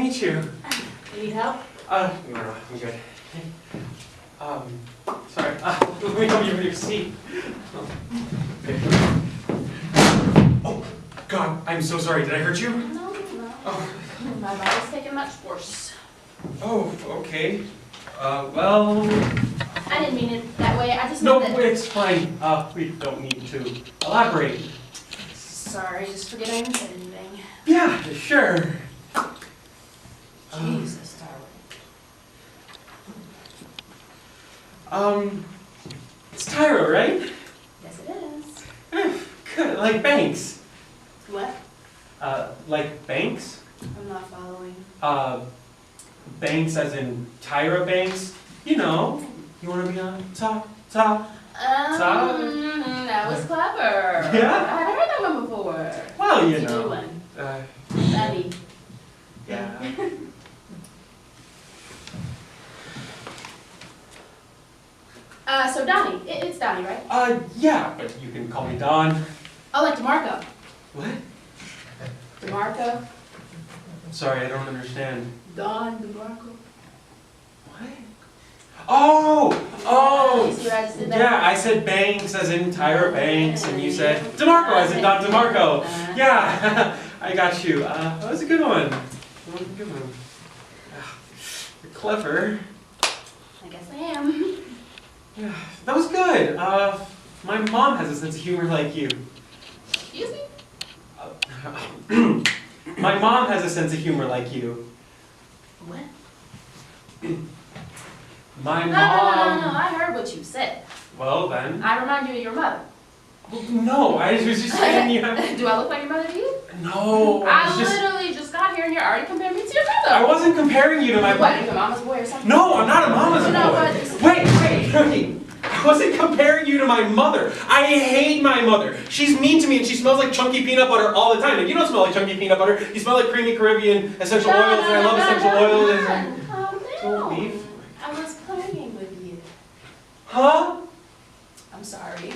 meet you. You need help? No, I'm good. Sorry. Let me help you with your seat. Okay. Oh, God, I'm so sorry. Did I hurt you? No. Oh. My body's taking much worse. Oh, okay. Well... I didn't mean it that way. I just No, meant that... it's fine. We don't need to elaborate. Sorry, just forget I even said anything. Yeah, sure. Jesus, darling. It's Tyra, right? Yes, it is. Good, like Banks. What? Like Banks? I'm not following. Banks as in Tyra Banks. You know, you want to be on top. That was clever. Yeah? I haven't heard that one before. Well, you It's a know. new one. Daddy. Yeah. So Donnie. It's Donnie, right? Yeah, but you can call me Don. Oh, like DeMarco. What? DeMarco. Sorry, I don't understand. Don DeMarco. What? Oh! You see what I just did there? Yeah, I said Banks as in Tyra Banks, and you said DeMarco as in Don DeMarco. Yeah, I got you. That was a good one. That was a good one. You're clever. I guess I am. Yeah, that was good. My mom has a sense of humor like you. Excuse me? My mom has a sense of humor like you. What? My No, mom... no, I heard what you said. Well, then... I remind you of your mother. Well, no, I was just saying you have... Do I look like your mother to you? No, I was just... literally just got here and you're already comparing me to your mother. I wasn't comparing you to my... What, are you a mama's boy or something? No, I'm not a mama's You know boy. what? Wait. I wasn't comparing you to my mother. I hate my mother. She's mean to me and she smells like chunky peanut butter all the time. And you don't smell like chunky peanut butter. You smell like creamy Caribbean essential oils, and I love essential oils. And... Calm Don't down. leave. I was playing with you. Huh? I'm sorry.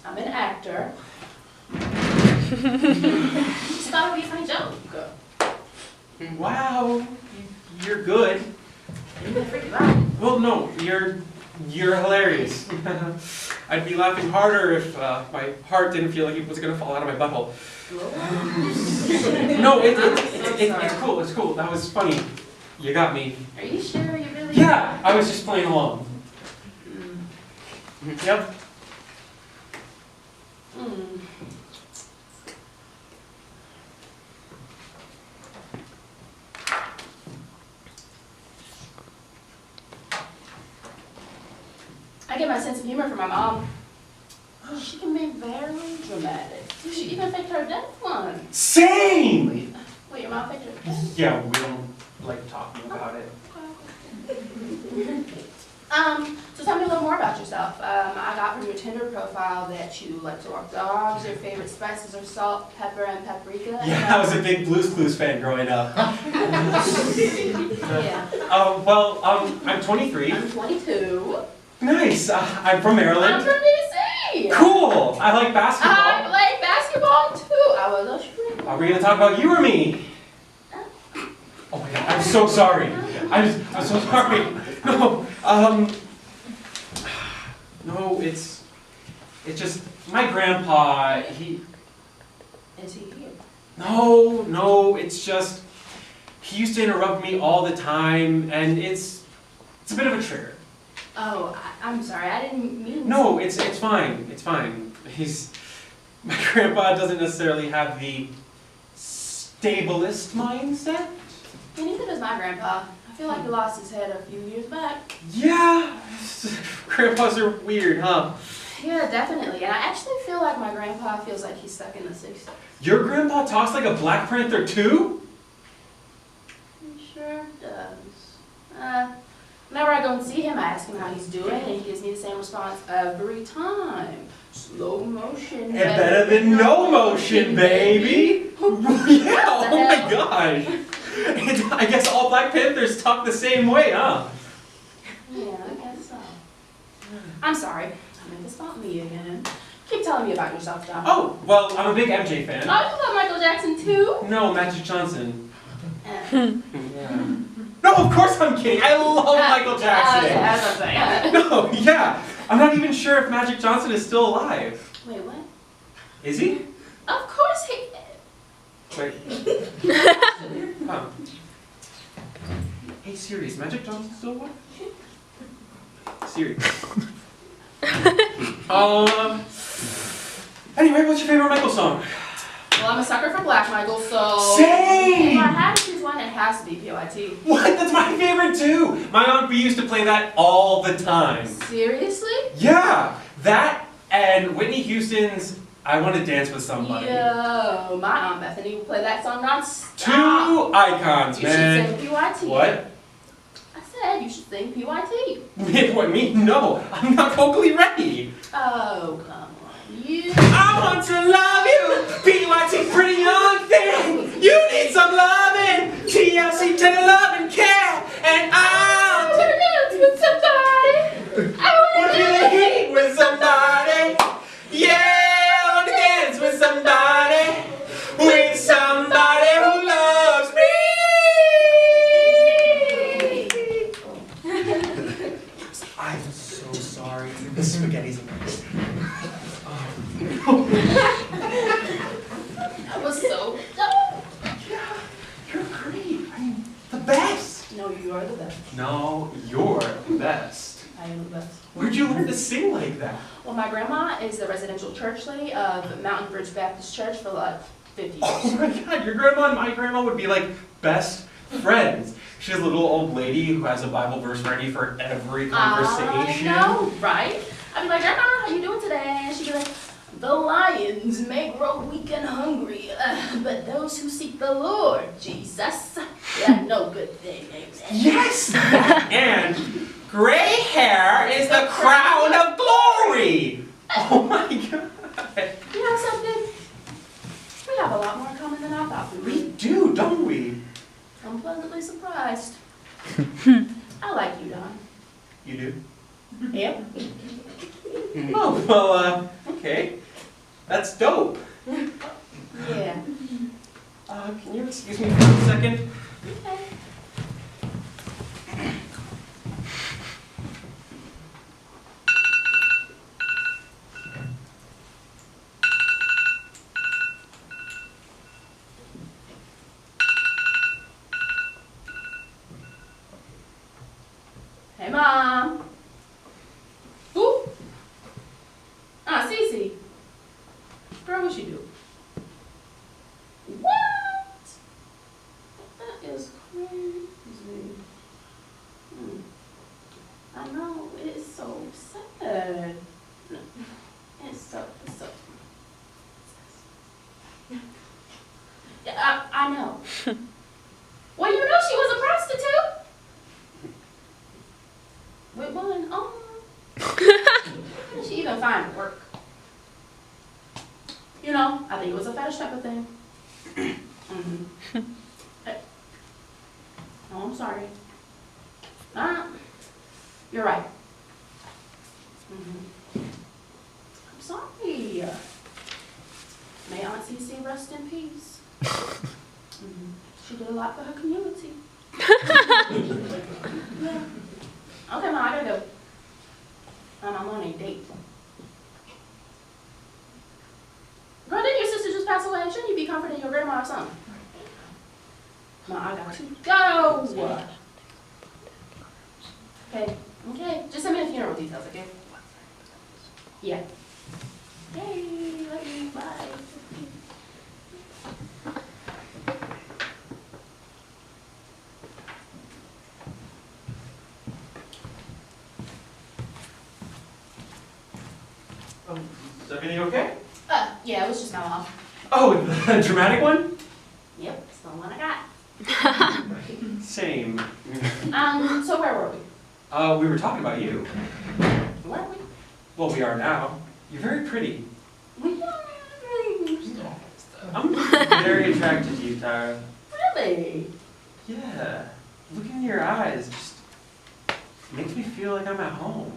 I'm an actor. Just thought it would be a funny joke. Wow, you're good. You can freak you out. Well, no, you're hilarious. I'd be laughing harder if my heart didn't feel like it was gonna fall out of my butthole. No, it's cool. It's cool. That was funny. You got me. Are you sure you really? Yeah, I was just playing along. Yep. Mm. I get my sense of humor from my mom. She can be very dramatic. She even faked her death once. Same. Wait, your mom faked her death? Yeah, we don't like talking about it. So tell me a little more about yourself. I got from your Tinder profile that you like to walk dogs, your favorite spices are salt, pepper, and paprika. Yeah, I was a big Blue's Clues fan growing up. Yeah. I'm 23. I'm 22. Nice. I'm from I'm Maryland. from DC. Cool. I like basketball. I play basketball too. I was a shooter. Are we gonna talk about you or me? Oh my God, I'm so sorry. I'm so sorry. No, it's just my grandpa. Is he here? No, it's just he used to interrupt me all the time, and it's a bit of a trigger. Oh, I'm sorry. I didn't mean. No, it's fine. It's fine. My grandpa doesn't necessarily have the stablest mindset. Yeah, neither does my grandpa. I feel like he lost his head a few years back. Yeah, grandpas are weird, huh? Yeah, definitely. And I actually feel like my grandpa feels like he's stuck in the 60s. Your grandpa talks like a Black Panther too? He sure does. Whenever I go and see him, I ask him how he's doing, and he gives me the same response every time. Slow motion. And better than no motion, baby! Yeah, oh my gosh! And I guess all Black Panthers talk the same way, huh? Yeah, I guess so. I'm sorry. I meant to stop me again. Keep telling me about yourself, John. Oh, well, I'm a big MJ fan. Oh, you love Michael Jackson too? No, Magic Johnson. Yeah. No, of course I'm kidding. I love Michael Jackson. As I'm saying. No, yeah. I'm not even sure if Magic Johnson is still alive. Wait, what? Is he? Of course he. Wait. Oh. Hey Siri, is Magic Johnson still alive? Siri. Anyway, what's your favorite Michael song? Well, I'm a sucker for Black Michael, so. Same! If I had to choose one, it has to be PYT. What? That's my favorite too! My Aunt B used to play that all the time. Seriously? Yeah! That and Whitney Houston's I Want to Dance with Somebody. Yo, my Aunt Bethany will play that song non-stop. Two icons, You man. should sing PYT. What? I said you should sing PYT. What, me? No, I'm not vocally ready. Oh, come on. You. I want to love you, PYT, pretty young thing. You need some loving, TLC, tender love and care, and I I'll wanna dance with somebody. I wanna feel the heat with somebody. Yeah, I want to dance with somebody who loves me. I'm so sorry. The spaghetti's amazing. That was so dope. Yeah, you're great. I'm the best. No, you are the best. No, you're the best. I am the best. Where'd you learn to sing like that? Well, my grandma is the residential church lady of Mountain Bridge Baptist Church for like 50 years. Oh my God, your grandma and my grandma would be like best friends. She's a little old lady who has a Bible verse ready for every conversation. I know, right? I'd be like, Grandma, how you doing today? And she'd be like, the lions may grow weak and hungry, but those who seek the Lord, Jesus, have no good thing. Amen. Yes! And gray hair is the crown of glory! Oh my God. You know something? We have a lot more in common than I thought we would. We do, don't we? I'm pleasantly surprised. I like you, Don. You do? Yep. Oh, well, okay. That's dope. Yeah. Can you excuse me for a second? Okay. Hey, Mom. Who? Ah, Cece. Girl, what you do? What? That is crazy. I know, it's so sad. It's so. Yeah, I know. Well, you know she was a prostitute. With one, oh. How did she even find work? You know, I think it was a fetish type of thing. Oh, I'm sorry. You're right. I'm sorry. May Aunt Cece rest in peace. She did a lot for her community. Yeah. Okay, Mom, I gotta go. I'm on a date. Girl, didn't your sister just pass away? Shouldn't you be comforting your grandma or something? Mom, I got to go. Okay. Just send me the funeral details, okay? Yeah. Hey, love you. Bye. Is everything okay? Yeah, it was just my mom. Oh, the dramatic one? Yep, it's the one I got. Same. So where were we? We were talking about you. Were we? Well, we are now. You're very pretty. I'm very attracted to you, Tara. Really? Yeah. Looking in your eyes just makes me feel like I'm at home.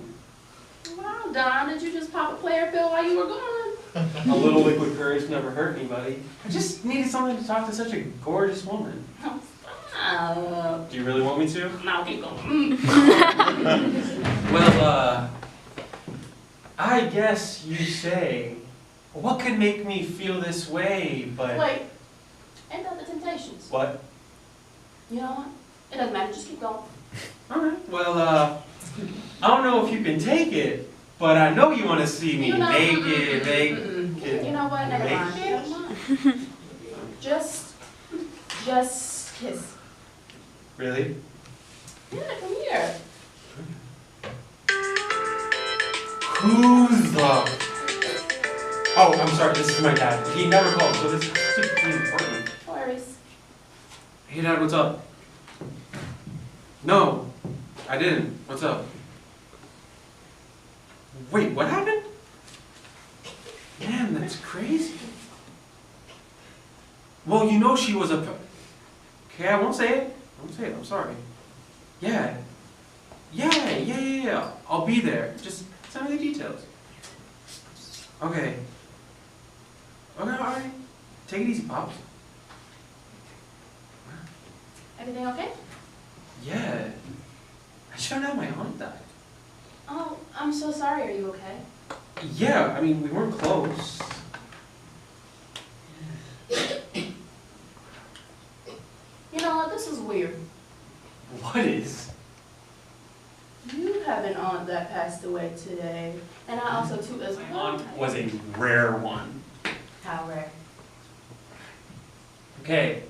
Wow, Don, did you just pop a player pill while you were gone? A little liquid courage never hurt anybody. I just needed someone to talk to such a gorgeous woman. Oh, Do you really want me to? No, keep going. Well, I guess you say, what could make me feel this way, but... Wait. Ain't that the Temptations? What? You know what? It doesn't matter. Just keep going. Alright, well, I don't know if you can take it, but I know you want to see me You know- naked. You know what? Never mind. Never mind. Just kiss. Really? Yeah, come here. Who's the... Oh, I'm sorry, this is my dad. He never called, so this has to be important. No worries. Hey Dad, what's up? No, I didn't. What's up? Wait, what happened? Man, that's crazy. Well, you know she was a... Okay, I won't say it. I won't say it, I'm sorry. Yeah. Yeah. I'll be there. Just send me the details. Okay. Okay, alright. Take it easy, Pops. Everything okay? Yeah. I just found out my aunt died. Oh, I'm so sorry. Are you okay? Yeah, I mean, we weren't close. You know what? This is weird. What is? You have an aunt that passed away today, and I also too as My well. aunt was a rare one. How rare? Okay.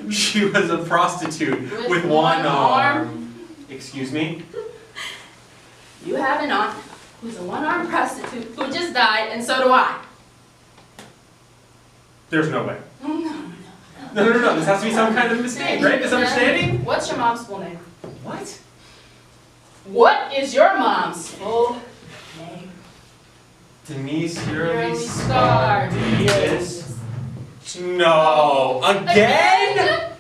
She was a prostitute With with one one arm. Excuse me? You have an aunt who's a one-armed prostitute who just died, and so do I. There's no way. No. No. This has to be some kind of mistake, right? Misunderstanding? What's your mom's full name? What? What is your mom's full name? Denise Shirley Shirley Scar. Diaz. No. Again?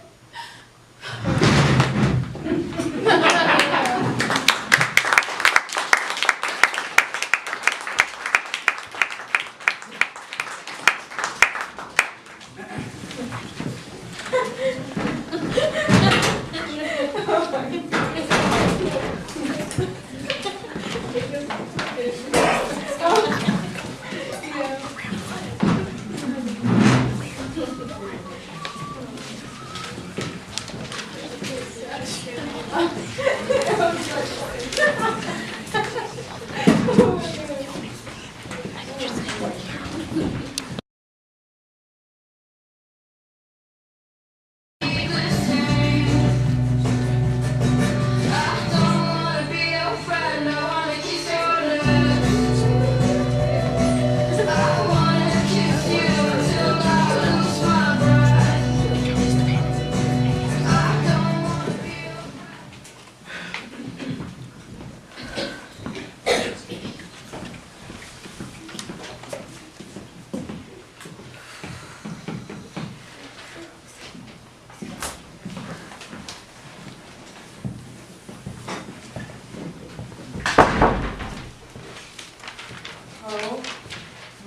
Oh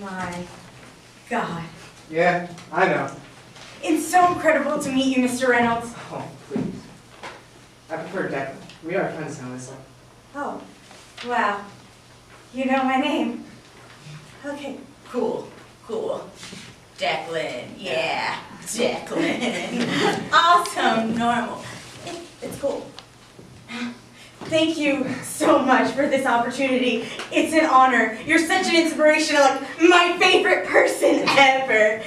my God. Yeah, I know. It's so incredible to meet you, Mr. Reynolds. Oh, please. I prefer Declan. We are friends now, Lisa. Oh, wow. You know my name. Okay, cool. Declan, yeah, Declan. Awesome, normal. It's cool. Thank you so much for this opportunity. It's an honor. You're such an inspiration, like my favorite person ever.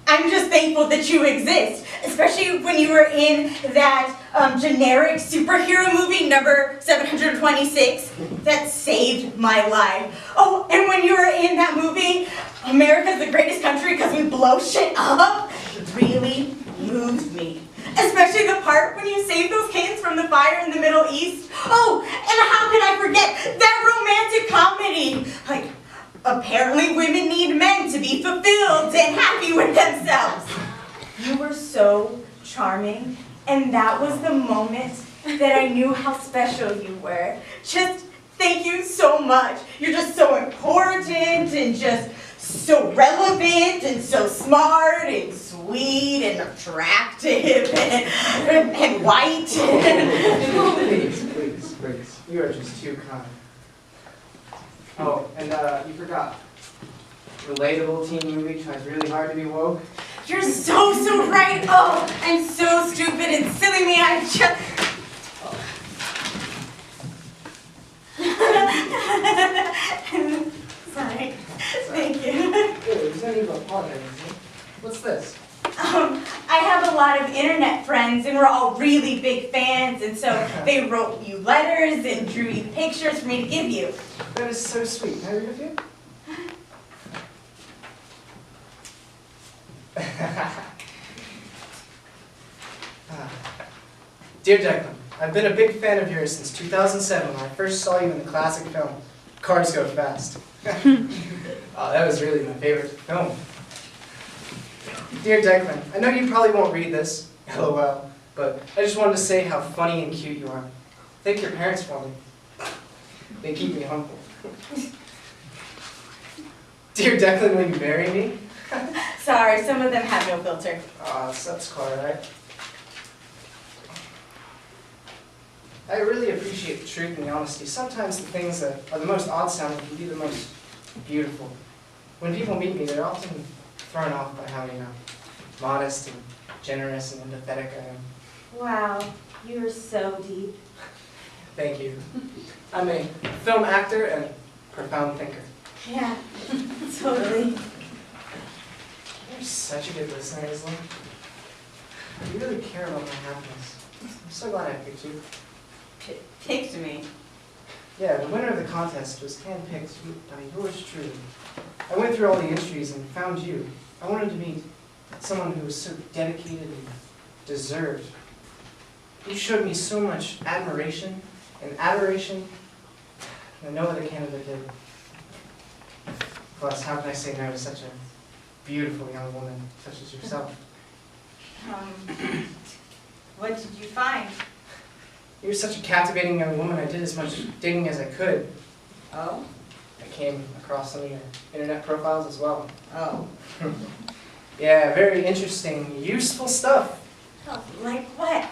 I'm just thankful that you exist, especially when you were in that generic superhero movie number 726 that saved my life. Oh, and when you were in that movie, America's the Greatest Country because we blow shit up, really moved me. Especially the part when you saved those kids from the fire in the Middle East. Oh, and how could I forget that romantic comedy? Like, apparently women need men to be fulfilled and happy with themselves. You were so charming, and that was the moment that I knew how special you were. Just thank you so much. You're just so important and just so relevant and so smart and sweet and attractive and white. Please. You are just too kind. Oh, and you forgot. Relatable teen movie tries really hard to be woke. You're so right. Oh, I'm so stupid and silly me. I just... Sorry. Thank you. There's no need to apologize. What's this? I have a lot of internet friends, and we're all really big fans, and so they wrote you letters and drew you pictures for me to give you. That is so sweet. Can I read it to you? Dear Declan, I've been a big fan of yours since 2007 when I first saw you in the classic film, Cars Go Fast. Oh, that was really my favorite film. Dear Declan, I know you probably won't read this, LOL, but I just wanted to say how funny and cute you are. Thank your parents for me. They keep me humble. Dear Declan, will you marry me? Sorry, some of them have no filter. That's quite alright. I really appreciate the truth and the honesty. Sometimes the things that are the most odd sounding can be the most beautiful. When people meet me, they're often thrown off by how, modest and generous and empathetic I am. Wow, you're so deep. Thank you. I'm a film actor and profound thinker. Yeah, totally. You're such a good listener, Isla. You really care about my happiness. I'm so glad I picked you. Picked me. Yeah, the winner of the contest was handpicked by yours truly. I went through all the entries and found you. I wanted to meet someone who was so dedicated and deserved. You showed me so much admiration and adoration that no other candidate did. Plus, how can I say no to such a beautiful young woman such as yourself? What did you find? You're such a captivating young woman. I did as much digging as I could. Oh? I came across some of your internet profiles as well. Oh. Yeah, very interesting, useful stuff. Oh, like what?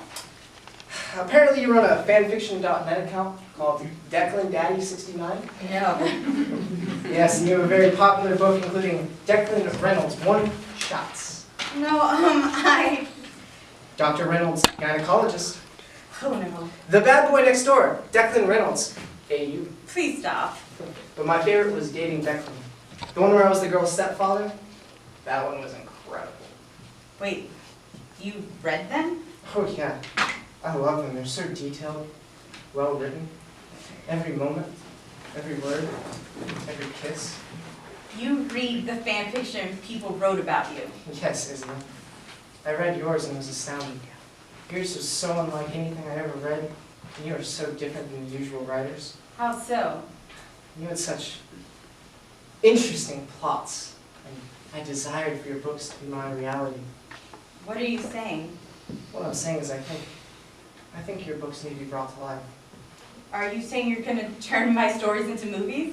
Apparently you run a fanfiction.net account called Declan Daddy 69. No. Yes, and you have a very popular book including Declan Reynolds, One Shots. No, Dr. Reynolds, gynecologist. Oh no. The bad boy next door, Declan Reynolds, AU. Please stop. But my favorite was Dating Declan. The one where I was the girl's stepfather, that one was incredible. Wait, you read them? Oh yeah, I love them. They're so detailed, well written. Every moment, every word, every kiss. You read the fanfiction people wrote about you. Yes, isn't it? I read yours and was astounded. Yours was so unlike anything I ever read, and you are so different than the usual writers. How so? You had such interesting plots, and I desired for your books to be my reality. What are you saying? What I'm saying is I think your books need to be brought to life. Are you saying you're gonna turn my stories into movies?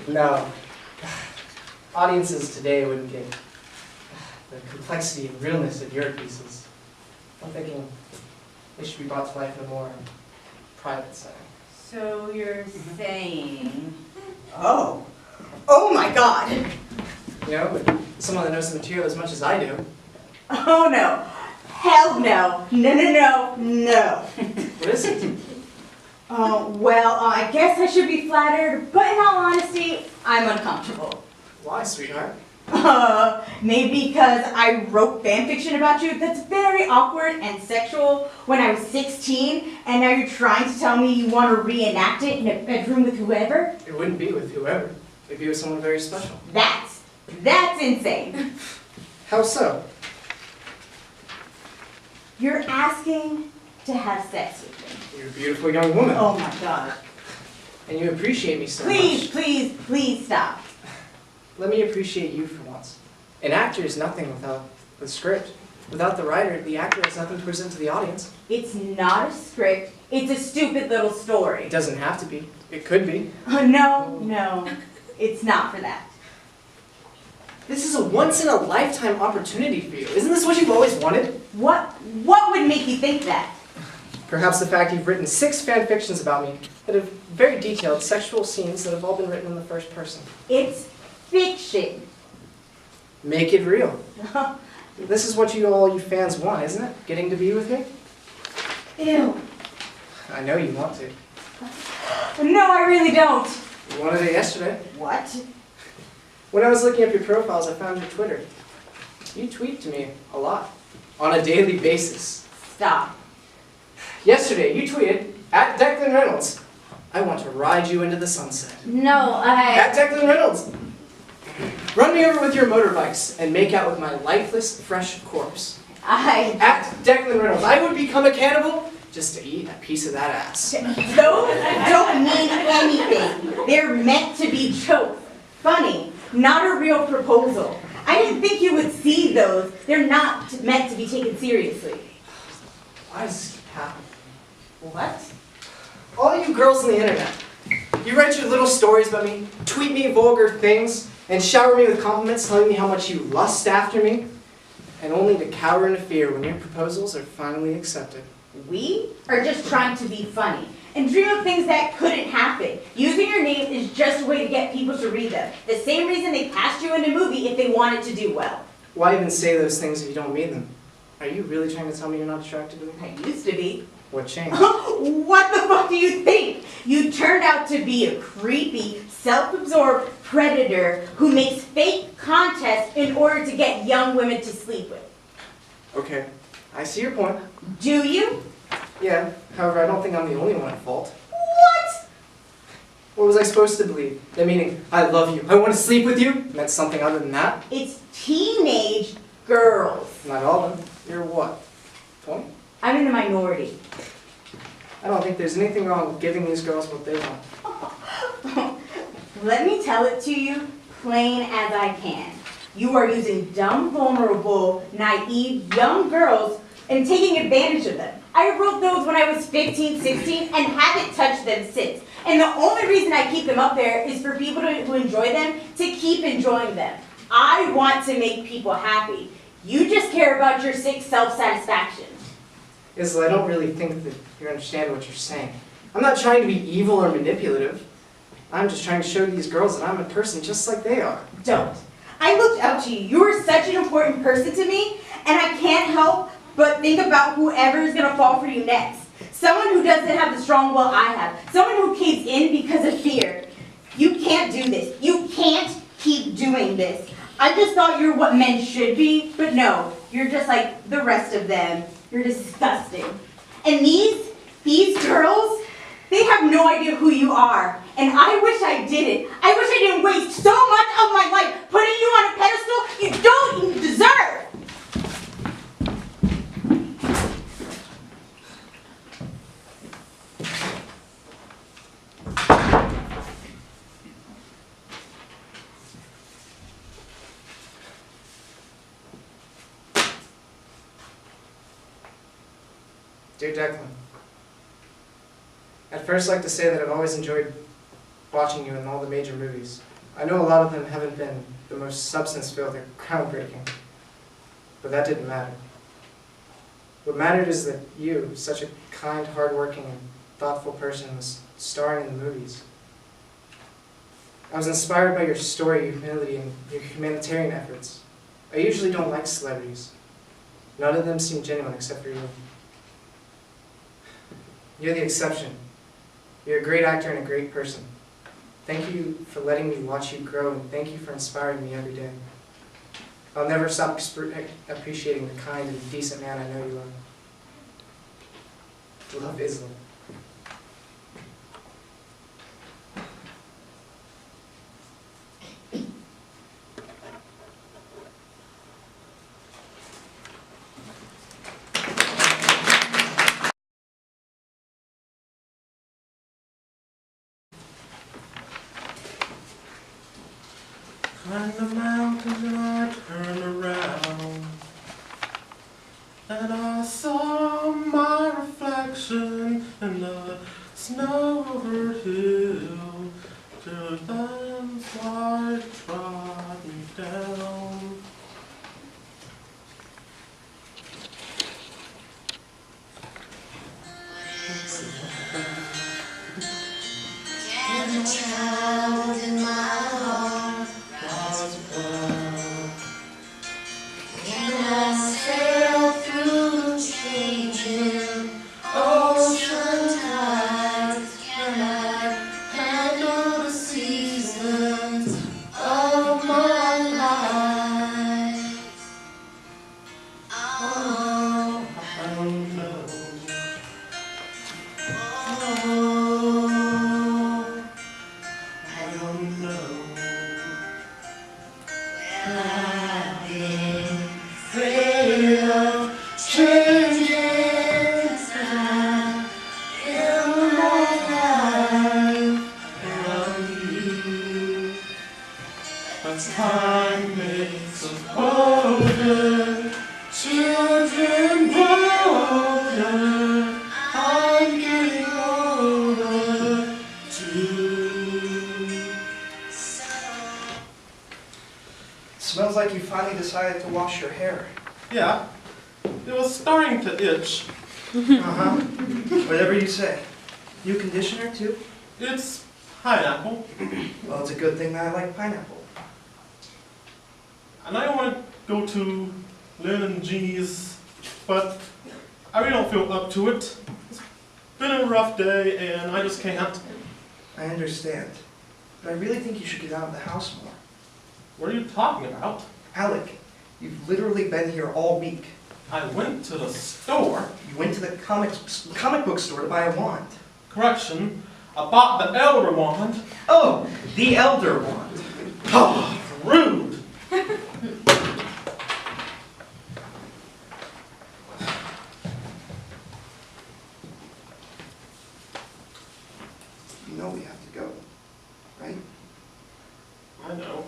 No. Audiences today wouldn't get the complexity and realness of your pieces. I'm thinking they should be brought to life in a more private setting. So you're saying... Oh. Oh my god! You know, but someone that knows the material as much as I do. Oh no. Hell no. No, no, no, no. What is it? Well, I guess I should be flattered, but in all honesty, I'm uncomfortable. Why, sweetheart? Maybe because I wrote fanfiction about you that's very awkward and sexual when I was 16, and now you're trying to tell me you want to reenact it in a bedroom with whoever? It wouldn't be with whoever. It'd be with someone very special. That's insane. How so? You're asking to have sex with me. You're a beautiful young woman. Oh my god. And you appreciate me so Please, much. please, please stop. Let me appreciate you for once. An actor is nothing without the script. Without the writer, the actor has nothing to present to the audience. It's not a script, it's a stupid little story. It doesn't have to be. It could be. No, it's not for that. This is a once-in-a-lifetime opportunity for you. Isn't this what you've always wanted? What would make you think that? Perhaps the fact you've written 6 fan fictions about me that have very detailed sexual scenes that have all been written in the first person. It's fiction. Make it real. This is what all you fans want, isn't it? Getting to be with me? Ew. I know you want to. No, I really don't. You wanted it yesterday. What? When I was looking up your profiles, I found your Twitter. You tweet to me a lot, on a daily basis. Stop. Yesterday, you tweeted, at Declan Reynolds, I want to ride you into the sunset. No, At Declan Reynolds, run me over with your motorbikes and make out with my lifeless, fresh corpse. At Declan Reynolds, I would become a cannibal just to eat a piece of that ass. Those don't mean anything. They're meant to be jokes. Funny, not a real proposal. I didn't think you would see those. They're not meant to be taken seriously. Why does this keep happening? What? All you girls on the internet, you write your little stories about me, tweet me vulgar things, and shower me with compliments telling me how much you lust after me, and only to cower in fear when your proposals are finally accepted. We are just trying to be funny and dream of things that couldn't happen. Using your name is just a way to get people to read them. The same reason they cast you in a movie if they wanted to do well. Why even say those things if you don't mean them? Are you really trying to tell me you're not attracted to me? I used to be. What changed? What the fuck do you think? You turned out to be a creepy, self-absorbed predator who makes fake contests in order to get young women to sleep with. Okay, I see your point. Do you? Yeah, however, I don't think I'm the only one at fault. What? What was I supposed to believe? That meaning, I love you, I want to sleep with you? Meant something other than that? It's teenage girls. Not all of them. You're what, 20? I'm in the minority. I don't think there's anything wrong with giving these girls what they want. Let me tell it to you plain as I can. You are using dumb, vulnerable, naive, young girls and taking advantage of them. I wrote those when I was 15, 16 and haven't touched them since. And the only reason I keep them up there is for people who enjoy them to keep enjoying them. I want to make people happy. You just care about your sick self-satisfaction. Isla, I don't really think that you understand what you're saying. I'm not trying to be evil or manipulative. I'm just trying to show these girls that I'm a person just like they are. Don't. I looked up to you. You are such an important person to me, and I can't help but think about whoever is going to fall for you next. Someone who doesn't have the strong will I have. Someone who caves in because of fear. You can't do this. You can't keep doing this. I just thought you're what men should be, but no. You're just like the rest of them. You're disgusting. And these girls, they have no idea who you are. And I wish I didn't. I wish I didn't waste so much of my life putting you on a pedestal you don't even deserve. Dear Declan, I'd first like to say that I've always enjoyed watching you in all the major movies. I know a lot of them haven't been the most substance-filled or groundbreaking, but that didn't matter. What mattered is that you, such a kind, hardworking, and thoughtful person, was starring in the movies. I was inspired by your story, your humility, and your humanitarian efforts. I usually don't like celebrities. None of them seem genuine except for you. You're the exception. You're a great actor and a great person. Thank you for letting me watch you grow, and thank you for inspiring me every day. I'll never stop appreciating the kind and decent man I know you are. Love, Isla. Climb the mountains and I turned around, and I saw my reflection in the snow-covered hill, till then I trod me down. finally decided to wash your hair. Yeah, it was starting to itch. Uh-huh. Whatever you say. New conditioner, too? It's pineapple, Well, it's a good thing that I like pineapple. and I want to go to Lynn and Jeannie's, but I really don't feel up to it. It's been a rough day, and I just can't. I understand. But I really think you should get out of the house more. What are you talking about? Alec, you've literally been here all week. I went to the store. You went to the comic book store to buy a wand. Correction, I bought the Elder Wand. Oh, the Elder Wand. Oh, rude. You know we have to go, right? I know.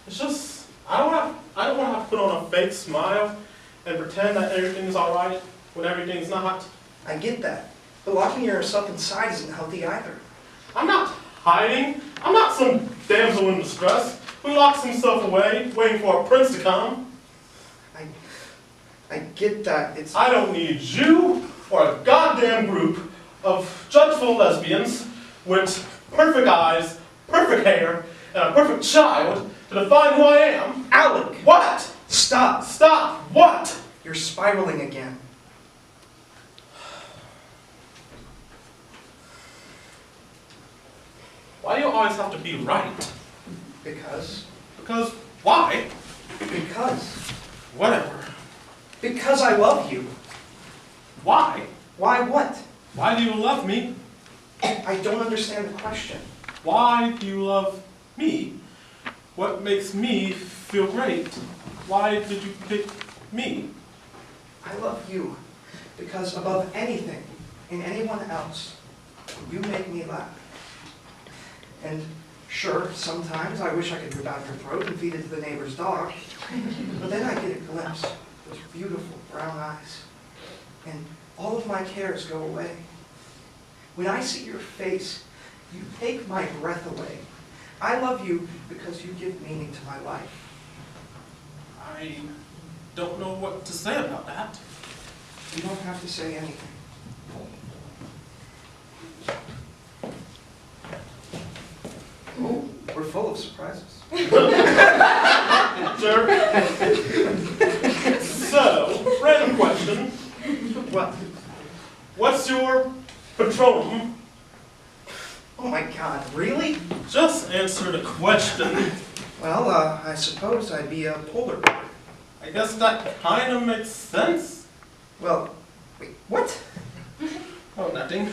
It's just, I don't want to have to put on a fake smile and pretend that everything's all right when everything's not. I get that. But locking yourself inside isn't healthy either. I'm not hiding. I'm not some damsel in distress who locks himself away, waiting for a prince to come. I get that. It's... I don't need you or a goddamn group of judgeful lesbians with perfect eyes, perfect hair, and a perfect child to define who I am. Alec! What? Stop! Stop. What? You're spiraling again. Why do you always have to be right? Because? Because why? Because. Whatever. Because I love you. Why? Why what? Why do you love me? I don't understand the question. Why do you love me? What makes me feel great? Why did you pick me? I love you because above anything and anyone else, you make me laugh. And sure, sometimes I wish I could rip out your throat and feed it to the neighbor's dog. But then I get a glimpse of those beautiful brown eyes. And all of my cares go away. When I see your face, you take my breath away. I love you because you give meaning to my life. I don't know what to say about that. You don't have to say anything. Oh, we're full of surprises. Sure. So, random question. What? What's your patronum? Oh my God, really? Just answer the question. Well, I suppose I'd be a polar bear. I guess that kind of makes sense. Well, wait, what? Oh, nothing.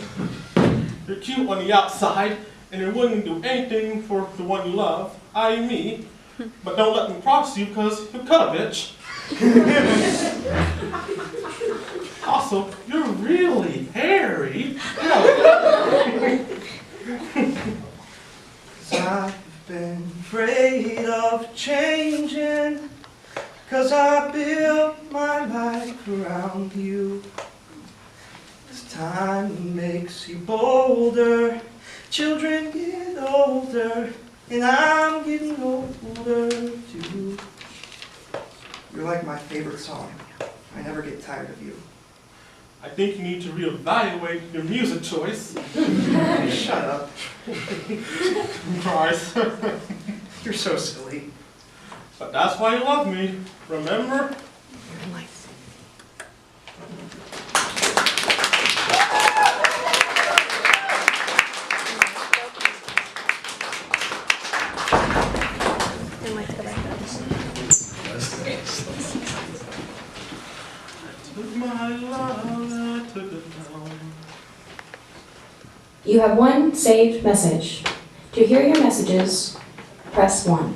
You're cute on the outside, and you're willing to do anything for the one you love, i.e. me. But don't let them cross you, because you'll cut a bitch. Also, you're really hairy. Cause I've been afraid of changing, 'cause I built my life around you. As time makes you bolder, children get older, and I'm getting older too. You're like my favorite song. I never get tired of you. I think you need to reevaluate your music choice. Shut up. Surprise. You're so silly. But that's why you love me. Remember? Took my love, I took it down. You have one saved message. To hear your messages, press 1.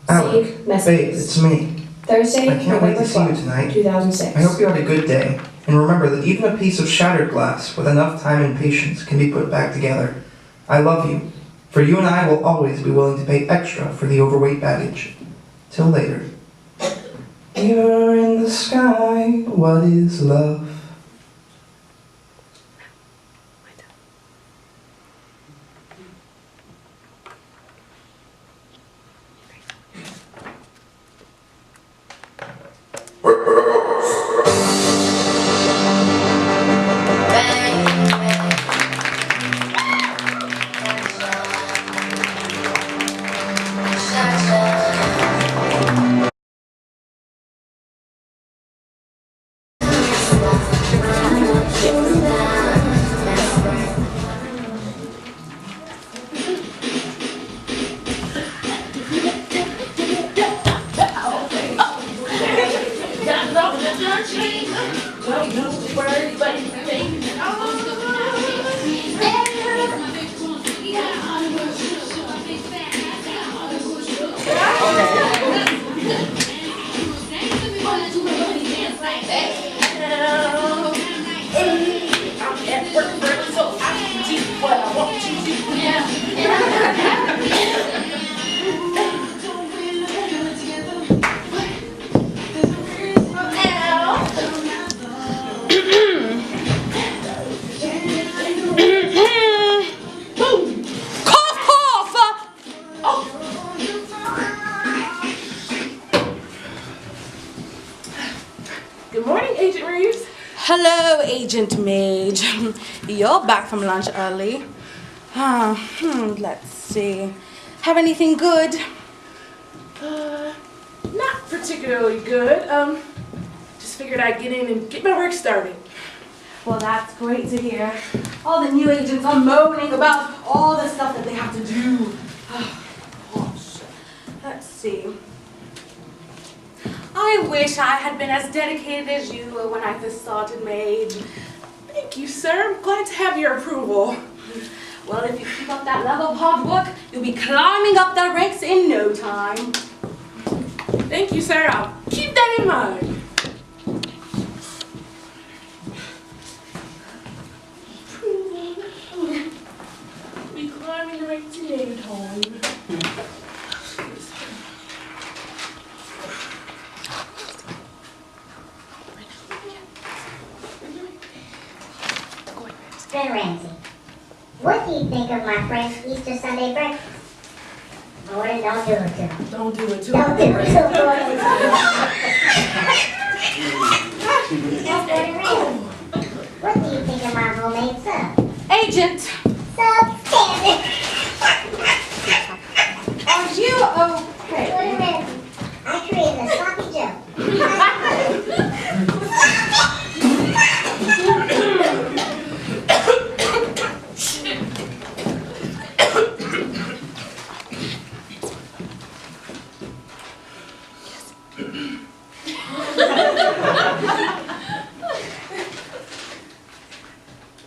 Alec, Save babe, messages. it's me. Thursday, I can't wait November to see you 12th, tonight. 2006. I hope you had a good day. And remember that even a piece of shattered glass with enough time and patience can be put back together. I love you. For you and I will always be willing to pay extra for the overweight baggage. Till later. You're in the sky, what is love? Don't know the word, but it's amazing. I'm at work, so I can do what I want to do. Good morning, Agent Reeves. Hello, Agent Mage. You're back from lunch early. Let's see. Have anything good? Not particularly good. Just figured I'd get in and get my work started. Well, that's great to hear. All the new agents are moaning about all the stuff that they have to do. Gosh. Let's see. I wish I had been as dedicated as you were when I first started, Mage. Thank you, sir. I'm glad to have your approval. Well, if you keep up that level of hard work, you'll be climbing up the ranks in no time. Thank you, sir. I'll keep that in mind. Be climbing the ranks in no time. Then Ramsey, what do you think of my French Easter Sunday breakfast? Gordon, don't do it to him. Don't do it to Don't do me. it to him, Gordon. Yes, Gordon Ramsay, what do you think of my homemade sub? Agent, Substandard. are you okay? Gordon Ramsay, I created a sloppy Joe.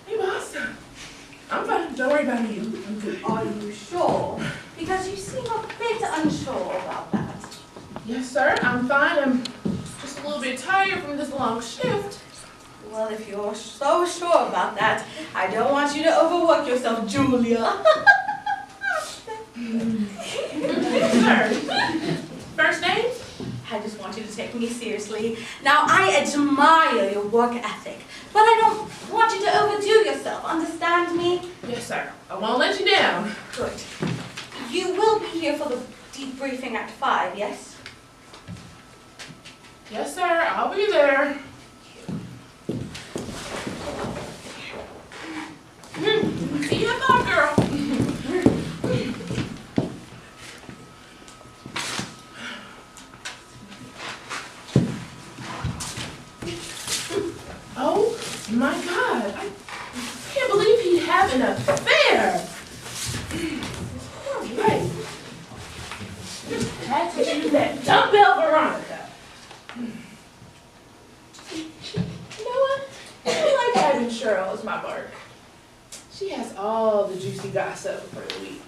Hey, boss. I'm fine. Don't worry about me. I'm good. Are you sure? Because you seem a bit unsure about that. Yes, sir. I'm fine. I'm just a little bit tired from this long shift. Well, if you're so sure about that, I don't want you to overwork yourself, Julia. Sir. First name? I just want you to take me seriously. Now, I admire your work ethic, but I don't want you to overdo yourself. Understand me? Yes, sir. I won't let you down. Good. You will be here for the debriefing at 5, yes? Yes, sir. I'll be there. See you at 5, girl. Oh my God! I can't believe he'd have an affair. All right. Just had to choose that dumbbell Veronica. You know what? I feel like having Cheryl as my mark. She has all the juicy gossip for the week.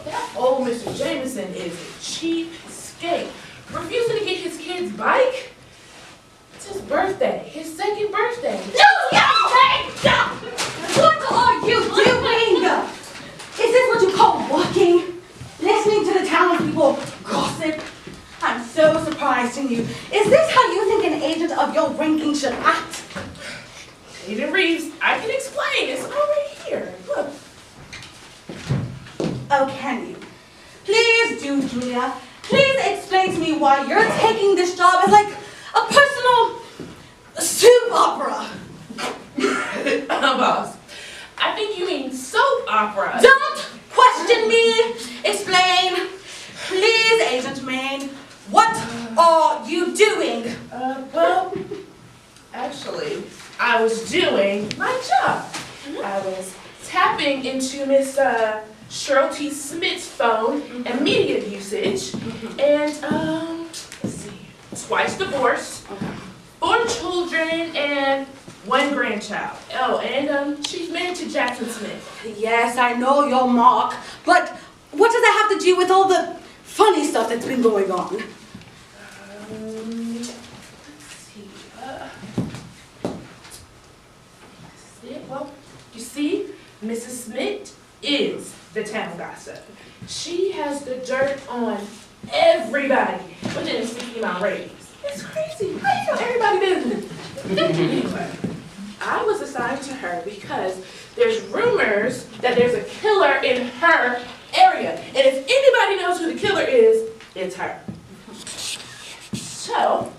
That old Mr. Jameson is a cheapskate. Refusing to get his kid's bike? It's his birthday, his second birthday. Julia! What are you doing? Is this what you call working? Listening to the townspeople gossip? I'm so surprised in you. Is this how you think an agent of your ranking should act? Agent Reeves, I can explain. It's over here. Look. Oh, can you? Please do, Julia. Please explain to me why you're taking this job as like a personal soup opera. Boss, I think you mean soap opera. Don't question me. Explain. Please, Agent Maine. What are you doing? Well, actually, I was doing my job. I was tapping into Miss Cheryl T. Smith's phone and media usage, and let's see, twice divorced, 4 children, and 1 grandchild. Oh, and she's married to Jackson Smith. Yes, I know your Mark, but what does that have to do with all the funny stuff that's been going on? Let's see. Well, you see, Mrs. Smith is the town gossip. She has the dirt on everybody within a 60-mile radius. It's crazy. How do you know everybody business? Anyway, I was assigned to her because there's rumors that there's a killer in her area. And if anybody knows who the killer is, it's her. So,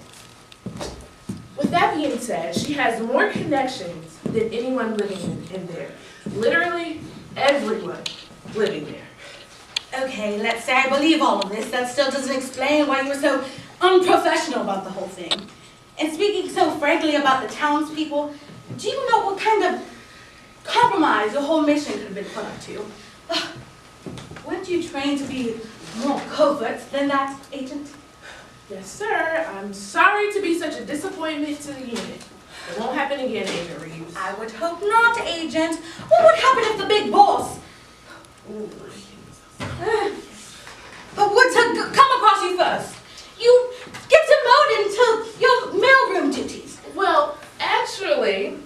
with that being said, she has more connections than anyone living in there. Literally everyone living there. Okay, let's say I believe all of this. That still doesn't explain why you were so unprofessional about the whole thing. And speaking so frankly about the townspeople, do you know what kind of compromise your whole mission could have been put up to? Weren't you trained to be more covert than that, Agent? Yes, sir. I'm sorry to be such a disappointment to the unit. It won't happen again, Agent Reeves. I would hope not, Agent. What would happen if the big boss Ooh. would to come across you first? You get demoted into your mailroom duties. Well, actually,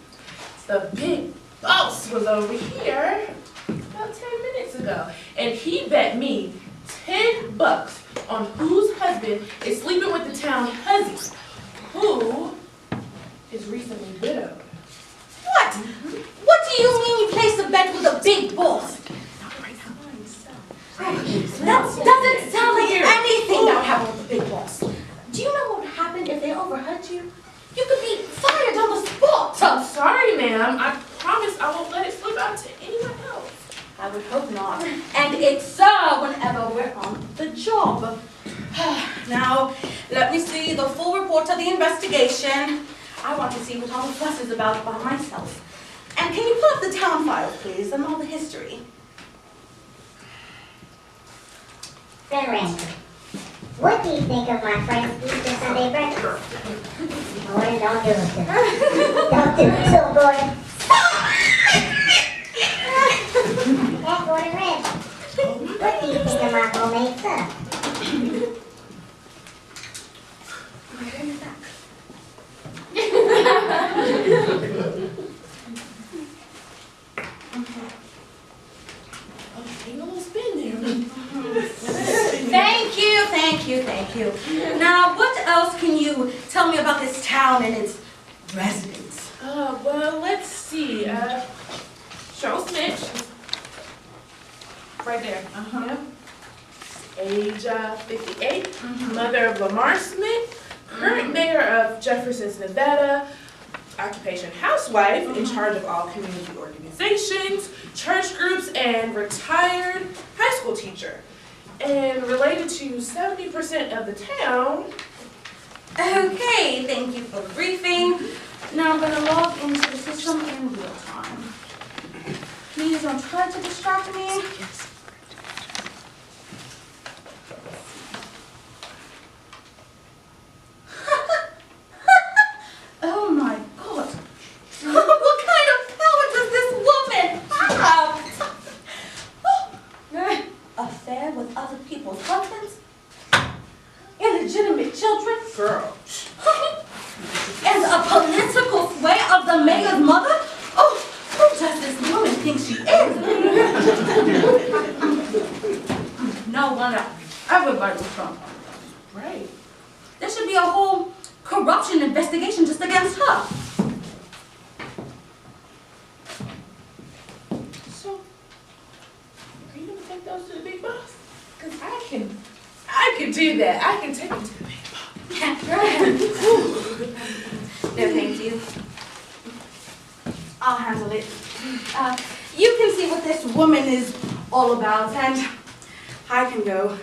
the big boss was over here about 10 minutes ago, and he bet me $10 on whose husband is sleeping with the town hussy, who is recently widowed. What? What do you mean you placed a bet with a big boss? That doesn't sound like anything that would happen with the big boss. Do you know what would happen if they overheard you? You could be fired on the spot. I'm sorry, ma'am. I promise I won't let it slip out to anyone else. I would hope not. And it's so whenever we're on the job. Now, let me see the full report of the investigation. I want to see what all the fuss is about by myself. And can you pull up the town file, please, and all the history? Randy, what do you think of my friend's Easter Sunday breakfast? Gordon, don't do it to her. Don't do it to him, Gordon. Hey, Gordon Red, what do you think of my homemade stuff? Thank you. Now, what else can you tell me about this town and its residents? Well, let's see. Cheryl Smith, right there. Yep. Age 58, mother of Lamar Smith, current mayor of Jefferson, Nevada, occupation housewife, in charge of all community organizations, church groups, and retired high school teacher. And related to 70% of the town. Okay, thank you for the briefing. Now I'm going to log into the system in real time. Please don't try to distract me. Yes. Oh my God. What kind of power does this woman have? Affair with other people's husbands? Illegitimate children? Girl. And a political sway of the mayor's mother? Oh, who does this woman think she is? No wonder everybody was Trump. Right. There should be a whole corruption investigation just against her. So, are you gonna take those to the big boss? Because I can do that. I can take them to the big boss. No, thank you. I'll handle it. You can see what this woman is all about, and I can go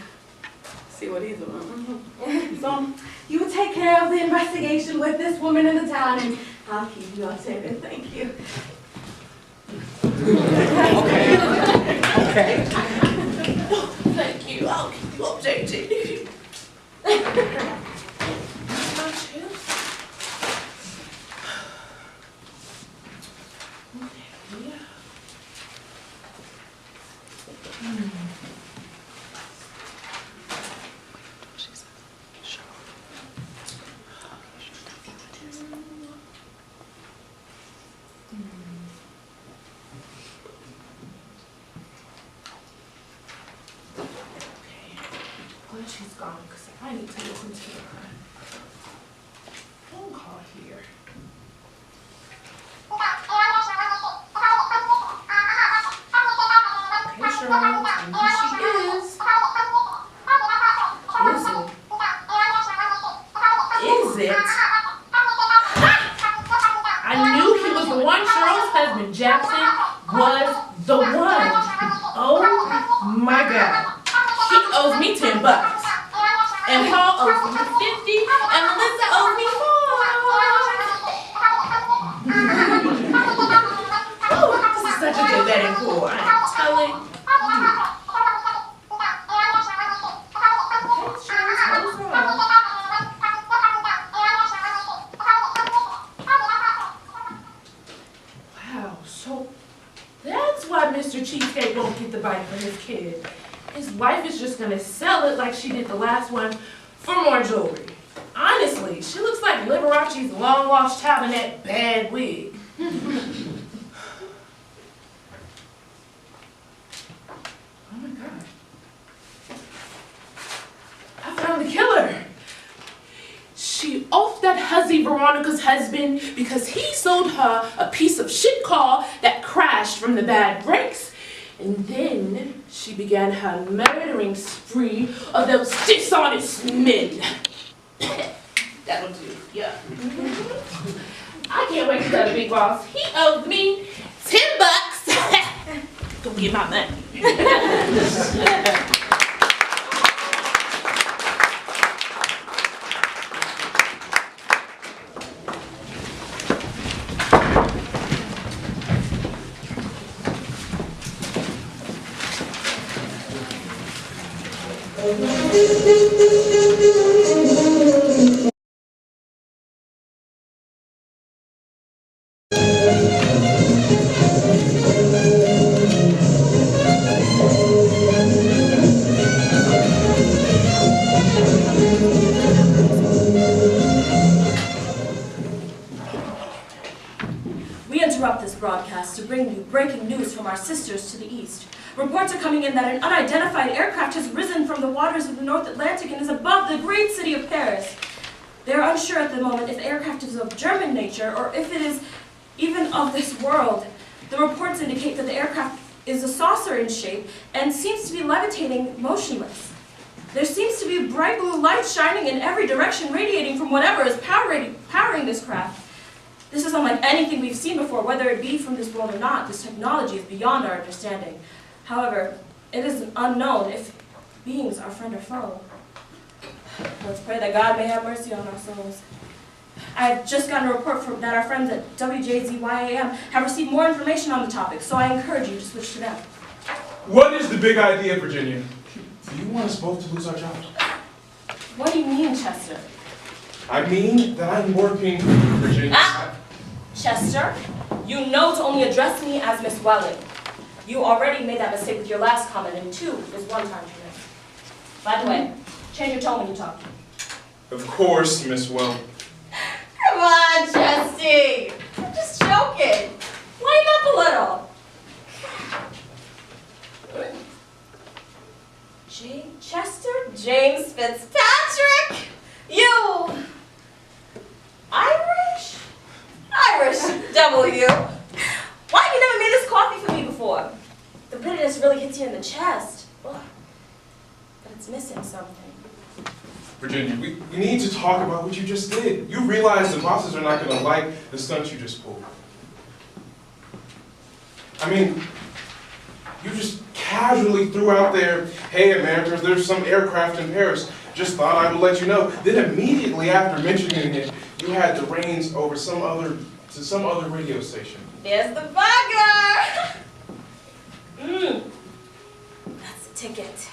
see what he's about. So, you take care of the investigation with this woman in the town, and I'll keep you updated. Thank you. Okay. both changing. My chips. Okay, yeah. Well, she's gone, because I need to listen to her phone call here. Okay, Cheryl, tell me who she is. Is it? I knew he was the one. Cheryl's husband, Jackson, was the one. Oh my God. He owes me $10. And Paul owes me 50, and Melissa owes me 4. Oh, this is such a good betting pool. I'm telling you. Okay, Cheryl, what's wrong? Wow, so that's why Mr. Cheesecake won't get the bike for his kid. His wife is just gonna sell it like she did the last one for more jewelry. Honestly, she looks like Liberace's long-lost child in that bad wig. Oh my God. I found the killer. She offed that hussy Veronica's husband because he sold her a piece of shit car that crashed from the bad brakes. And then she began her murdering spree of those dishonest men. That'll do, yeah. I can't wait to tell the big boss. He owes me $10. Go get my money. We interrupt this broadcast to bring you breaking news from our sisters to the east. Reports are coming in that an unidentified aircraft has risen from the waters of the North Atlantic and is above the great city of Paris. They are unsure at the moment if the aircraft is of German nature or if it is even of this world. The reports indicate that the aircraft is a saucer in shape and seems to be levitating motionless. There seems to be bright blue light shining in every direction, radiating from whatever is powering this craft. This is unlike anything we've seen before, whether it be from this world or not. This technology is beyond our understanding. However, it is unknown if beings are friend or foe. Let's pray that God may have mercy on our souls. I've just gotten a report that our friends at WJZYAM have received more information on the topic, so I encourage you to switch to them. What is the big idea, Virginia? Do you want us both to lose our jobs? What do you mean, Chester? I mean that I'm working, Virginia. Chester, you know to only address me as Miss Welling. You already made that mistake with your last comment, and 2 is 1 time too many. By the way, change your tone when you talk. Of course, Miss Welling. Come on, Chesty. I'm just joking. Lighten up a little. Chester James Fitzpatrick? You Irish? Irish W. Why have you never made this coffee for me before? The bitterness really hits you in the chest. Ugh. But it's missing something. Virginia, we need to talk about what you just did. You realize the bosses are not going to like the stunt you just pulled. I mean, you just casually threw out there, hey Americans, there's some aircraft in Paris. Just thought I would let you know. Then immediately after mentioning it, you had the reins over some other radio station. There's the burger! That's the ticket.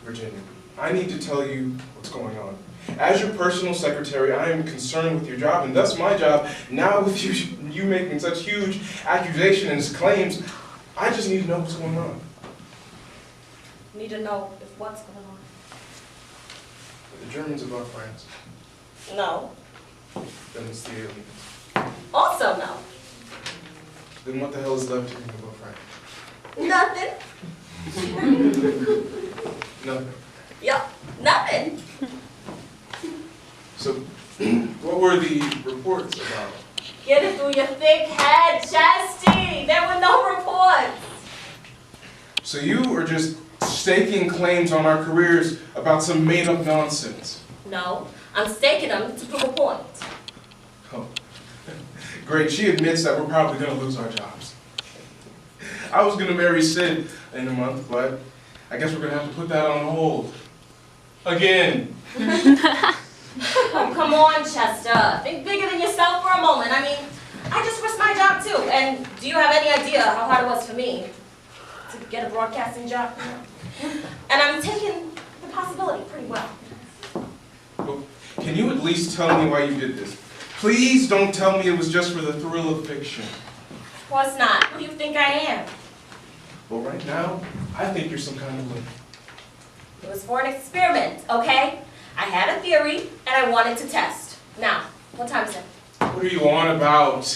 Virginia, I need to tell you what's going on. As your personal secretary, I am concerned with your job, and thus my job. Now with you making such huge accusations and claims, I just need to know what's going on. Need to know if what's going on. Are the Germans above France? No. Then it's the aliens. Also no. Then what the hell is left to think above France? Nothing. Nothing. Yup, nothing. So, what were the reports about? Get it through your thick head, Chesty. There were no reports. So you are just staking claims on our careers about some made-up nonsense. No, I'm staking them to prove a point. Oh, great. She admits that we're probably going to lose our jobs. I was going to marry Sid in a month, but I guess we're going to have to put that on hold. Again. Oh, come on, Chester. Think bigger than yourself for a moment. I mean, I just risked my job too. And do you have any idea how hard it was for me to get a broadcasting job? And I'm taking the possibility pretty well. Well, can you at least tell me why you did this? Please don't tell me it was just for the thrill of fiction. Of course not. Who do you think I am? Well, right now, I think you're some kind of lady. It was for an experiment, okay? I had a theory, and I wanted to test. Now, what time is it? What are you on about?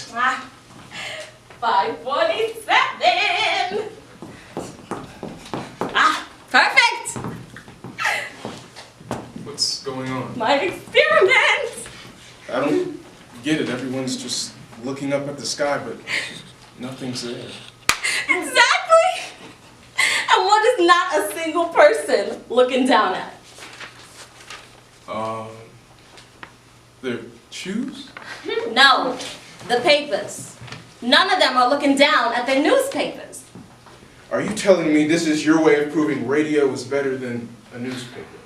5:47! Perfect! What's going on? My experiment! I don't get it. Everyone's just looking up at the sky, but nothing's there. Exactly! And what is not a single person looking down at? Their shoes? No, the papers. None of them are looking down at their newspapers. Are you telling me this is your way of proving radio is better than a newspaper?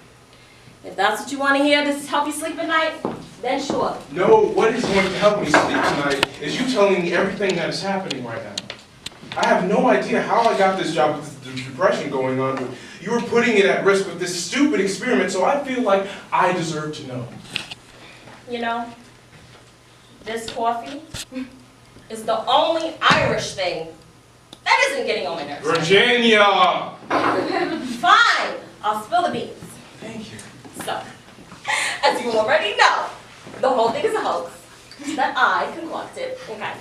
If that's what you want to hear, to help you sleep at night, then sure. No, what is going to help me sleep tonight is you telling me everything that is happening right now. I have no idea how I got this job with the depression going on, but you were putting it at risk with this stupid experiment, so I feel like I deserve to know. You know, this coffee is the only Irish thing that isn't getting on my nerves. Virginia! Fine, I'll spill the beans. Thank you. So, as you already know, the whole thing is a hoax that I concocted, okay?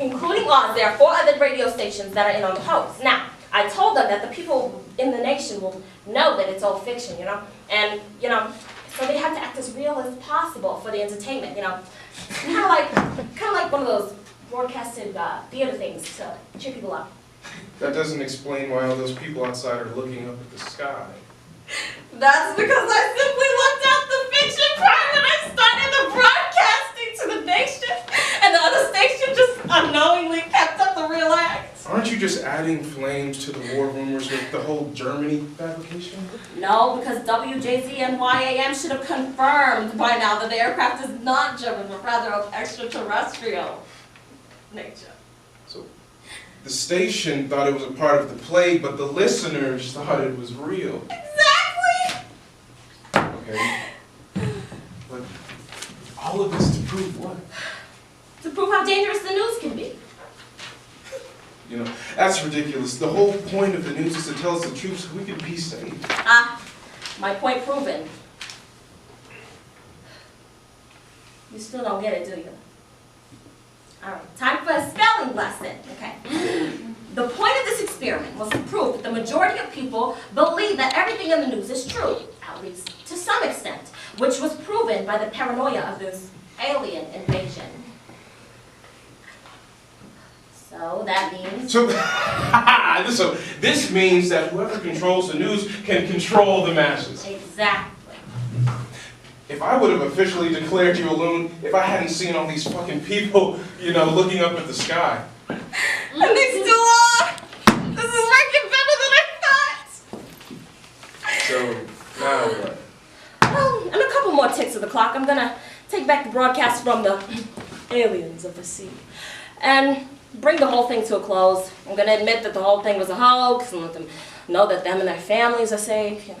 Including Oz, there are 4 other radio stations that are in on the hoax. Now, I told them that the people in the nation will know that it's all fiction, you know? And, you know, so they have to act as real as possible for the entertainment, you know? Kind of like one of those broadcasted theater things to cheer people up. That doesn't explain why all those people outside are looking up at the sky. That's because I simply looked out the fiction part when I started the broadcasting to the nation, and the other station just unknowingly kept up the real act. Aren't you just adding flames to the war rumors with the whole Germany fabrication? No, because WJZ and YAM should have confirmed by now that the aircraft is not German, but rather of extraterrestrial nature. So, the station thought it was a part of the play, but the listeners thought it was real. Exactly! Okay. But all of this to prove what? To prove how dangerous the news can be. You know, that's ridiculous. The whole point of the news is to tell us the truth so we can be safe. My point proven. You still don't get it, do you? Alright, time for a spelling lesson, okay? The point of this experiment was to prove that the majority of people believe that everything in the news is true, at least to some extent, which was proven by the paranoia of this alien invasion. So that means... So this means that whoever controls the news can control the masses. Exactly. If I would have officially declared you a loon, if I hadn't seen all these fucking people, you know, looking up at the sky. And they still are! This is working better than I thought! So, now what? Well, in a couple more ticks of the clock, I'm gonna take back the broadcast from the aliens of the sea and bring the whole thing to a close. I'm gonna admit that the whole thing was a hoax and let them know that them and their families are safe. You know.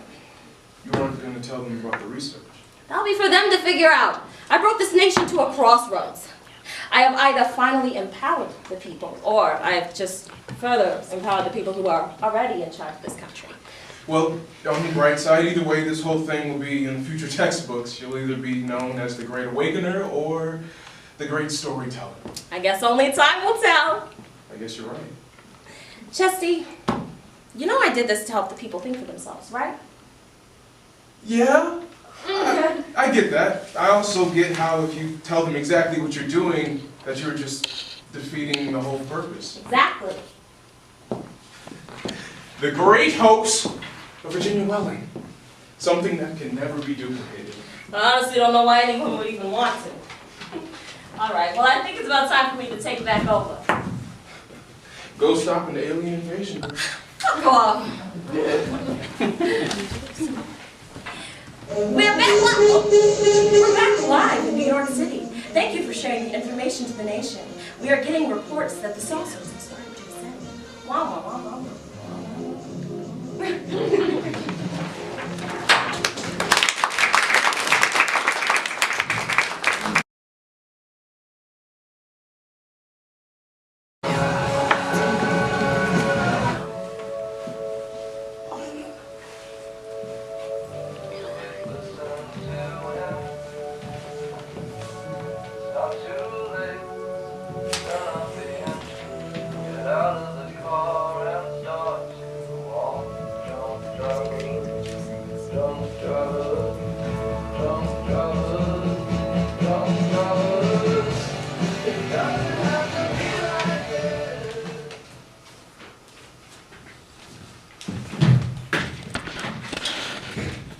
You weren't going to tell them about the research. That'll be for them to figure out. I brought this nation to a crossroads. I have either finally empowered the people, or I have just further empowered the people who are already in charge of this country. Well, on the bright side, either way, this whole thing will be in future textbooks. You'll either be known as the Great Awakener or the Great Storyteller. I guess only time will tell. I guess you're right. Chesty, you know I did this to help the people think for themselves, right? Yeah, I get that. I also get how if you tell them exactly what you're doing, that you're just defeating the whole purpose. Exactly. The great hoax of Virginia Welling. Something that can never be duplicated. I honestly don't know why anyone would even want to. All right, well, I think it's about time for me to take back over. Go stop an alien invasion. Fuck off. We're back live in New York City. Thank you for sharing the information to the nation. We are getting reports that the saucers have started to descend. Wah, wah, wah, wah, wah.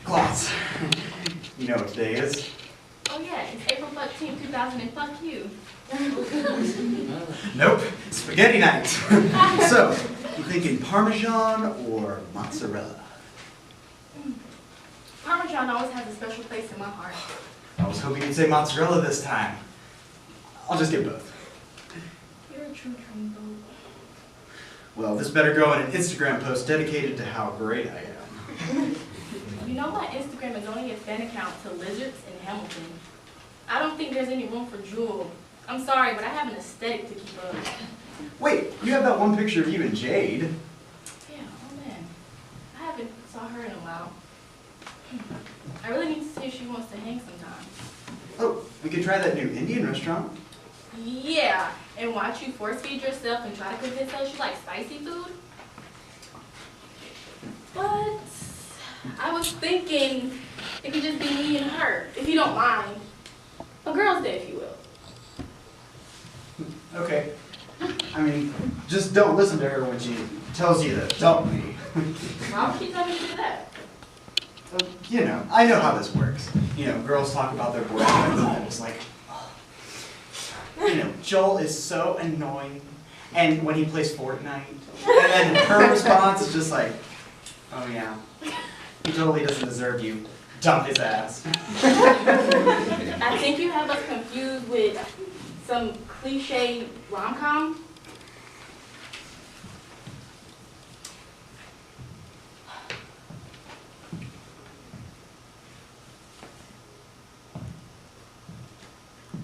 Class. You know what today is? Oh yeah, it's April 13, 2000 and fuck you. Nope, spaghetti night. So, you thinking Parmesan or mozzarella? Parmesan always has a special place in my heart. I was hoping you'd say mozzarella this time. I'll just get both. You're a true dreamboat. Well, this better go in an Instagram post dedicated to how great I am. You know my Instagram is only a fan account to lizards in Hamilton. I don't think there's any room for Jewel. I'm sorry, but I have an aesthetic to keep up. Wait, you have that one picture of you and Jade. Yeah, oh man. I haven't saw her in a while. I really need to see if she wants to hang sometime. Oh, we could try that new Indian restaurant. Yeah, and watch you force feed yourself and try to convince us you like spicy food. But I was thinking it could just be me and her, if you don't mind. A girl's day, if you will. Okay. I mean, just don't listen to her when she tells you to dump me. Why would she tell me to do that? You know, I know how this works. You know, girls talk about their boyfriends and it's like, oh. You know, Joel is so annoying. And when he plays Fortnite, and then her response is just like, oh yeah, he totally doesn't deserve you. Dump his ass. I think you have us confused with some cliche rom-com.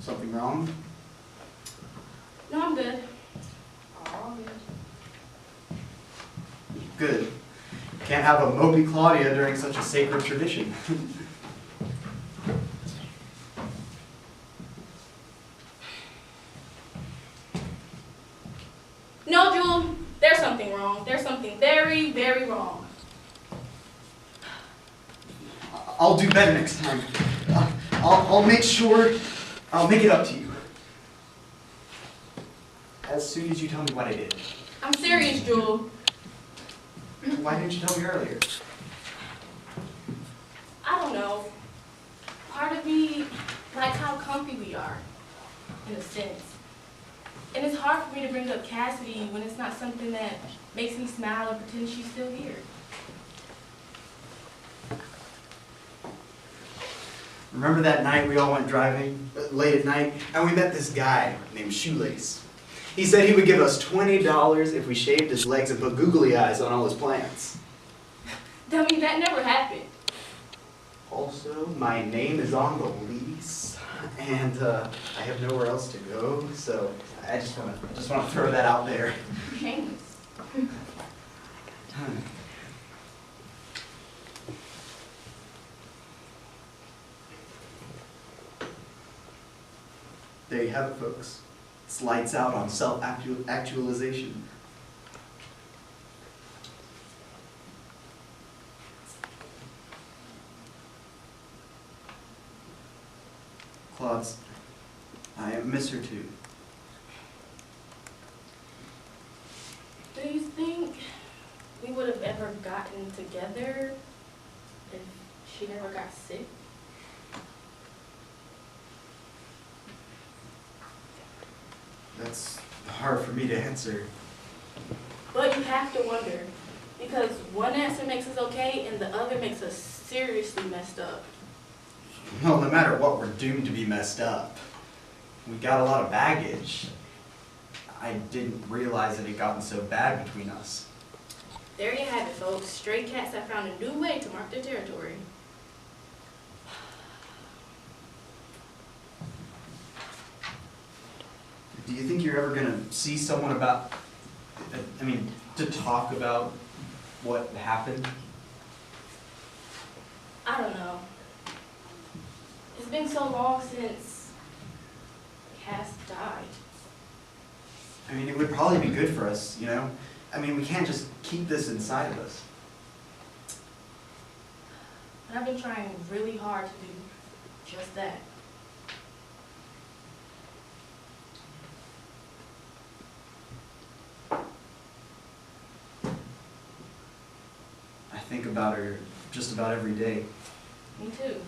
Something wrong? No, I'm good. All good. Good. Can't have a mopey Claudia during such a sacred tradition. No, Jewel, there's something wrong. There's something very, very wrong. I'll do better next time. I'll make sure, I'll make it up to you. As soon as you tell me what I did. I'm serious, Jewel. Why didn't you tell me earlier? I don't know. Part of me likes how comfy we are, in a sense. And it's hard for me to bring up Cassidy when it's not something that makes me smile or pretend she's still here. Remember that night we all went driving, late at night, and we met this guy named Shoelace. He said he would give us $20 if we shaved his legs and put googly eyes on all his plants. Tell me that never happened. Also, my name is on the lease, and I have nowhere else to go, so I just want to throw that out there. Shameless. There you have it, folks. It's lights out on self-actualization. Claude, I miss her too. Do you think we would have ever gotten together if she never got sick? That's hard for me to answer. But you have to wonder, because one answer makes us okay and the other makes us seriously messed up. Well, no matter what, we're doomed to be messed up. We got a lot of baggage. I didn't realize it had gotten so bad between us. There you have it, folks. Stray cats have found a new way to mark their territory. Do you think you're ever gonna see someone about, to talk about what happened? I don't know. It's been so long since Cass died. It would probably be good for us, you know? We can't just keep this inside of us. And I've been trying really hard to do just that. I think about her just about every day. Me too.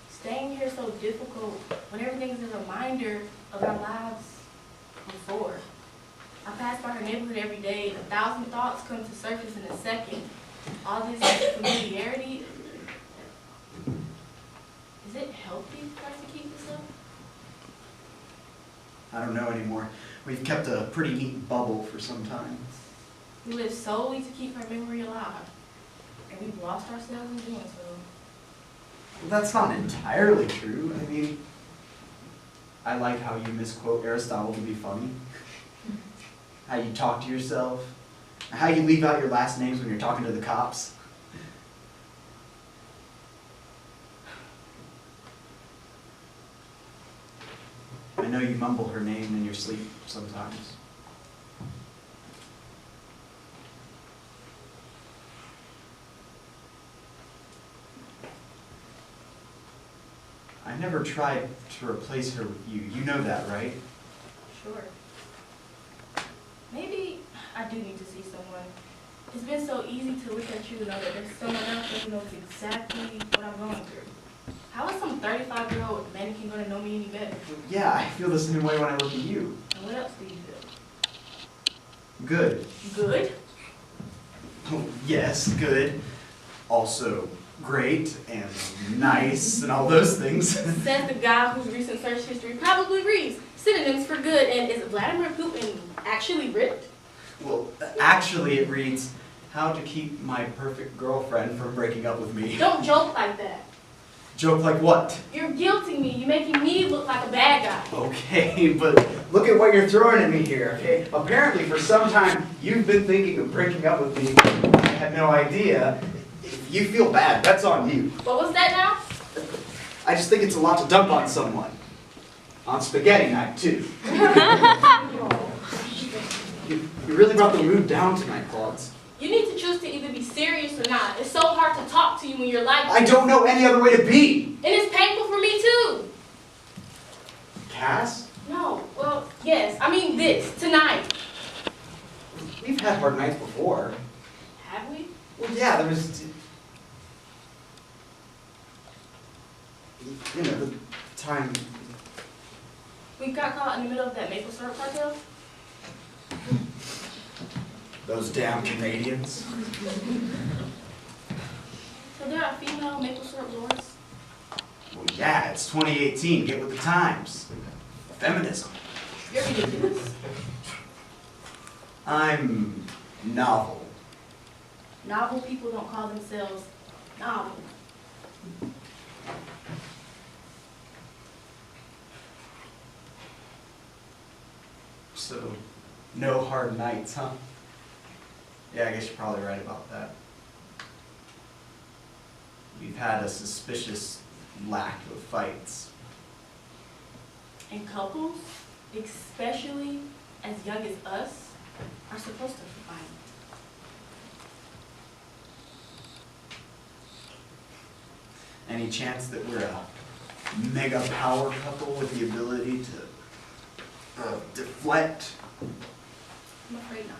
Staying here is so difficult when everything is a reminder of our lives before. I pass by her neighborhood every day and 1,000 thoughts come to surface in a second. All this familiarity. Is it healthy for us to keep this up? I don't know anymore. We've kept a pretty neat bubble for some time. We live solely to keep her memory alive. And we've lost ourselves in doing so. Well, that's not entirely true. I like how you misquote Aristotle to be funny. How you talk to yourself. How you leave out your last names when you're talking to the cops. I know you mumble her name in your sleep sometimes. I never tried to replace her with you. You know that, right? Sure. Maybe I do need to see someone. It's been so easy to look at you and know that there's someone else who knows exactly what I'm going through. How is some 35-year-old mannequin going to know me any better? Yeah, I feel the same way when I look at you. And what else do you feel? Good. Good? Oh, yes, good. Also, great and nice and all those things. Says the guy whose recent search history probably reads synonyms for good and is Vladimir Putin actually ripped? Well, actually it reads, how to keep my perfect girlfriend from breaking up with me. Don't joke like that. Joke like what? You're guilting me. You're making me look like a bad guy. Okay, but look at what you're throwing at me here, okay? Apparently for some time you've been thinking of breaking up with me. I had no idea. If you feel bad, that's on you. What was that now? I just think it's a lot to dump on someone. On spaghetti night, too. You really brought the mood down tonight, Claude. You need to choose to either be serious or not. It's so hard to talk to you when you're like I don't know any other way to be. And it's painful for me too. Cass? No, well, yes. I mean this, tonight. We've had hard nights before. Have we? Well, yeah, there was... You know, the time... We got caught in the middle of that maple syrup cartel. Those damn Canadians. So there are female maple syrup lords. Well, yeah, it's 2018. Get with the times. Feminism. You're ridiculous. I'm novel. Novel people don't call themselves novel. So, no hard nights, huh? Yeah, I guess you're probably right about that. We've had a suspicious lack of fights. And couples, especially as young as us, are supposed to fight. Any chance that we're a mega power couple with the ability to deflect? I'm afraid not.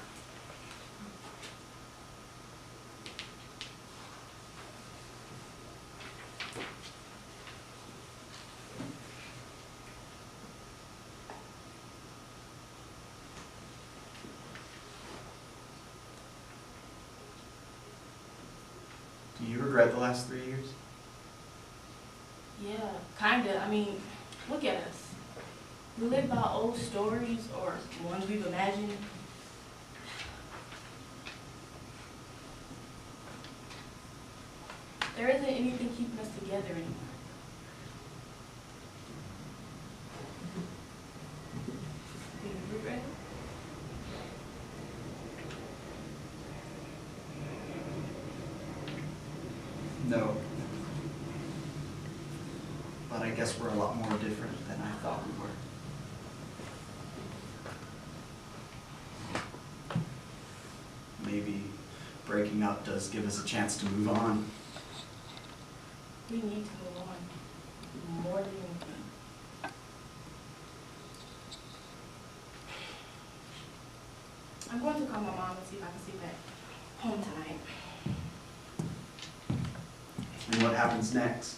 Do you regret the last 3 years? Yeah, kinda. I mean, look at us. We live by old stories or ones we've imagined. There isn't anything keeping us together anymore. Do you regret it? No. But I guess we're a lot more different than I thought we were. Maybe breaking up does give us a chance to move on. We need to move on more than anything. I'm going to call my mom and see if I can see back home tonight. And what happens next?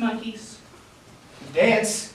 monkeys? Dance.